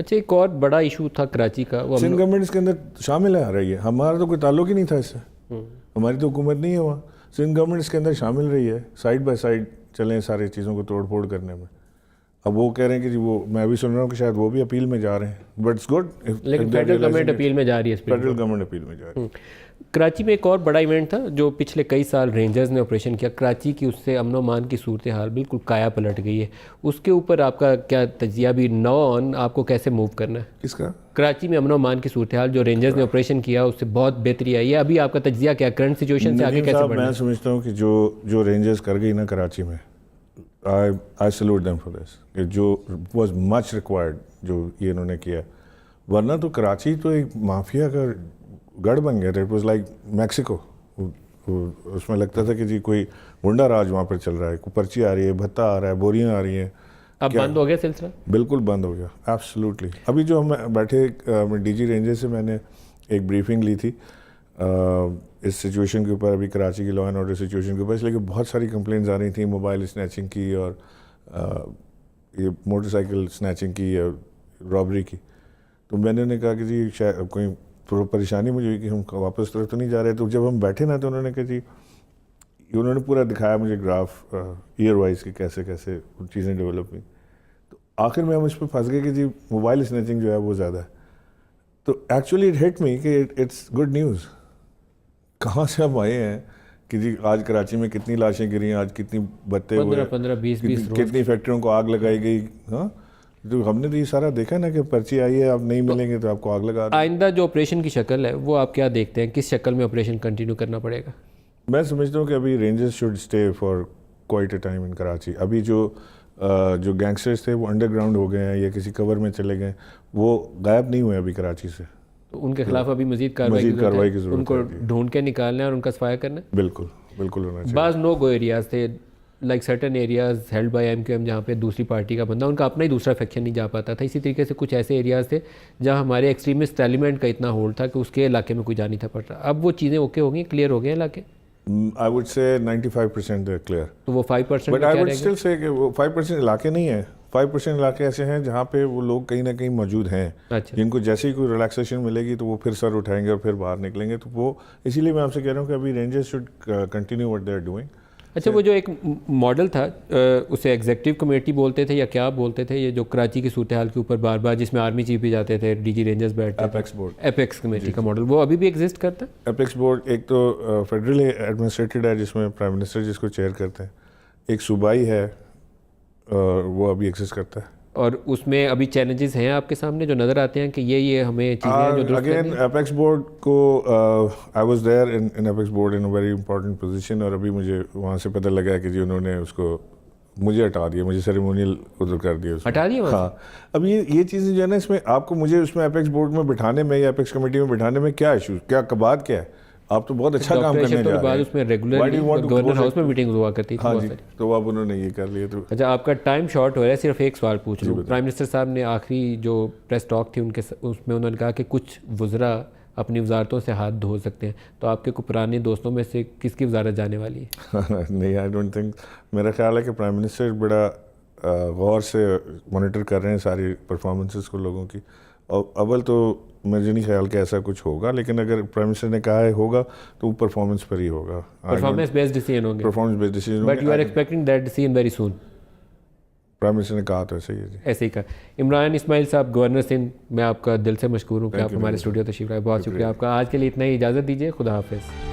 اچھا ایک اور بڑا ایشو تھا کراچی کا، وہ سندھ گورنمنٹ اس کے اندر شامل آ رہی ہے، ہمارا تو کوئی تعلق ہی نہیں تھا اس سے، ہماری تو حکومت نہیں ہے وہاں، سندھ گورنمنٹ اس کے اندر شامل رہی ہے، سائڈ بائی سائڈ چلیں ساری چیزوں کو توڑ پھوڑ کرنے میں. اب وہ کہہ رہے ہیں کہ جی وہ میں بھی سن رہا ہوں کہ شاید وہ بھی اپیل میں جا رہے ہیں، بٹ اٹس گڈ. لیکن فیڈرل گورنمنٹ اپیل میں جا رہی ہے، فیڈرل گورنمنٹ اپیل میں جا رہی ہے. کراچی میں ایک اور بڑا ایونٹ تھا جو پچھلے کئی سال رینجرز نے آپریشن کیا، کراچی کی اس سے امن و امان کی صورتحال بالکل کایا پلٹ گئی ہے. اس کے اوپر آپ کا کیا تجزیہ، بھی نو آن آپ کو کیسے موو کرنا ہے؟ کس کا؟ کراچی میں امن و امان کی صورتحال جو رینجرز نے آپریشن کیا اس سے بہت بہتری آئی ہے، ابھی آپ کا تجزیہ کیا کرنٹ سچویشن سے آگے کیسے بڑھنا ہے؟ میں سمجھتا ہوں کہ جو رینجرز کر گئی نا کراچی میں، I salute them for this، کہ جو was much required جو یہ انہوں نے کیا، ورنہ تو کراچی تو ایک مافیا کا گڑھ بن گیا تھا. It was like Mexico. اس میں لگتا تھا کہ جی کوئی گنڈا راج وہاں پر چل رہا ہے، کوئی پرچی آ رہی ہے، بھتہ آ رہا ہے، بوریاں آ رہی ہیں. اب بند ہو گیا سلسلہ؟ بالکل بند ہو گیا، ایبسلیوٹلی. ابھی جو ہم بیٹھے ڈی جی رینجر سے میں نے ایک بریفنگ لی تھی اس سچویشن کے اوپر، ابھی کراچی کی لا اینڈ آرڈر سچویشن کے اوپر، اس لیے کہ بہت ساری کمپلینز آ رہی تھیں موبائل اسنیچنگ کی اور یہ موٹر سائیکل اسنیچنگ کی اور رابری کی. تو میں نے کہا کہ جی شاید کوئی پریشانی مجھے ہوئی کہ ہم واپس طرف تو نہیں جا رہے. تو جب ہم بیٹھے نا تو انہوں نے کہا جی، انہوں نے پورا دکھایا مجھے گراف ایئر وائز کہ کیسے کیسے چیزیں ڈیولپ ہوئی. تو آخر میں ہم اس پہ پھنس گئے کہ جی موبائل اسنیچنگ جو ہے وہ زیادہ ہے. تو ایکچولی اٹ ہٹ می کہ اٹس گڈ نیوز. کہاں سے ہم آئے ہیں کہ جی آج کراچی میں کتنی لاشیں گری ہیں، آج کتنی بتے ہوئے، 15-20 کتنی فیکٹریوں کو آگ لگائی گئی. ہاں تو ہم نے تو یہ سارا دیکھا نا کہ پرچی آئی ہے، آپ نہیں ملیں گے تو آپ کو آگ لگا دیں. آئندہ جو آپریشن کی شکل ہے وہ آپ کیا دیکھتے ہیں، کس شکل میں آپریشن کنٹینیو کرنا پڑے گا؟ میں سمجھتا ہوں کہ ابھی rangers should stay for quite a time in Karachi. ابھی جو گینگسٹرز تھے وہ انڈر گراؤنڈ ہو گئے ہیں یا کسی کور میں چلے گئے، وہ غائب نہیں ہوئے ابھی کراچی سے. تو ان کے خلاف ابھی مزید کارروائی کی ضرورت ہے، ان کو ڈھونڈ کے نکالنا ہے اور ان کا صفایا کرنا ہے. بالکل بالکل ہونا چاہیے. بعض نو گو ایریاز تھے like certain areas held by M Q M جہاں پہ دوسری پارٹی کا بندہ، ان کا اپنا ہی دوسرا فیکشن نہیں جا پاتا تھا. اسی طریقے سے کچھ ایسے ایریاز تھے جہاں ہمارے ایکسٹریمسٹ ایلیمنٹ کا اتنا ہولڈ تھا کہ اس کے علاقے میں کوئی جا نہیں تھا پڑ رہا. اب وہ چیزیں اوکے ہو گئی، کلیئر ہو گئے علاقے؟ I would say 95% clear. تو وہ 5% but I would still say کہ وہ 5% علاقے نہیں ہیں. 5% علاقے ایسے ہیں جہاں پہ وہ لوگ کہیں نہ کہیں موجود ہیں، جن کو جیسے ہی کوئی ریلیکسیشن ملے گی تو وہ پھر سر اٹھائیں گے اور پھر باہر نکلیں گے. تو وہ اسی لیے میں آپ سے کہہ رہا ہوں کہ ابھی rangers should continue what they are doing. اچھا وہ جو ایک ماڈل تھا اسے ایگزیکٹو کمیٹی بولتے تھے یا کیا بولتے تھے، یہ جو کراچی کی صورتحال کے اوپر بار بار جس میں آرمی چیف بھی جاتے تھے، ڈی جی رینجرز بیٹھتے تھے، ایپیکس بورڈ، ایپیکس کمیٹی کا ماڈل، وہ ابھی بھی ایگزسٹ کرتا ہے؟ ایپیکس بورڈ ایک تو فیڈرل ایڈمنسٹریٹڈ ہے جس میں پرائم منسٹر جس کو چیئر کرتے ہیں، ایک صوبائی ہے وہ ابھی ایگزسٹ کرتا ہے. اور اس میں ابھی چیلنجز ہیں آپ کے سامنے جو نظر آتے ہیں کہ یہ ہمیں چیزیں جو درست اگین ایپیکس بورڈ کو I was there in apex board in a very important position, اور ابھی مجھے وہاں سے پتہ لگا کہ جی انہوں نے اس کو مجھے ہٹا دیا، مجھے سیریمونیل ادھر کر دیا، ہٹا دیا. ہاں اب یہ چیزیں جو ہے نا اس میں آپ کو مجھے اس میں ایپیکس بورڈ میں بٹھانے میں یا ایپیکس کمیٹی میں بٹھانے میں کیا ایشو، کیا بات کیا ہے؟ آپ تو بہت اچھا کام کرنے جا رہے ہیں. اس میں ریگولر گورنر ہاؤس میں میٹنگ ہوا کرتی تھی. ہاں جی، تو اب انہوں نے یہ کر لیا. تو اچھا آپ کا ٹائم شارٹ ہو رہا ہے، صرف ایک سوال پوچھ لوں. پرائم منسٹر صاحب نے آخری جو پریس ٹاک تھی اس میں انہوں نے کہا کہ کچھ وزراء اپنی وزارتوں سے ہاتھ دھو سکتے ہیں، تو آپ کے کوئی پرانے دوستوں میں سے کس کی وزارت جانے والی ہے؟ نہیں، آئی ڈونٹ تھنک. میرا خیال ہے کہ پرائم منسٹر بڑا غور سے مانیٹر کر رہے ہیں ساری پرفارمنسز کو لوگوں کی. اور اول تو مجھے نہیں خیال کہ ایسا کچھ ہوگا، لیکن اگر پرائم منسٹر نے کہا ہے ہوگا تو وہ پرفارمنس پر ہی ہوگا. پرفارمنس بیسڈ ڈیسیژن ہوں گے. Performance based decision. But you are expecting that decision very soon. Prime minister نے کہا تو ایسے ہی ہے جی. ایسے ہی کہا. عمران اسماعیل صاحب، گورنر سندھ، میں آپ کا دل سے مشکور ہوں کہ آپ ہمارے اسٹوڈیو تشریف لائے. بہت شکریہ آپ کا. آج کے لیے اتنا ہی، اجازت دیجیے. خدا حافظ.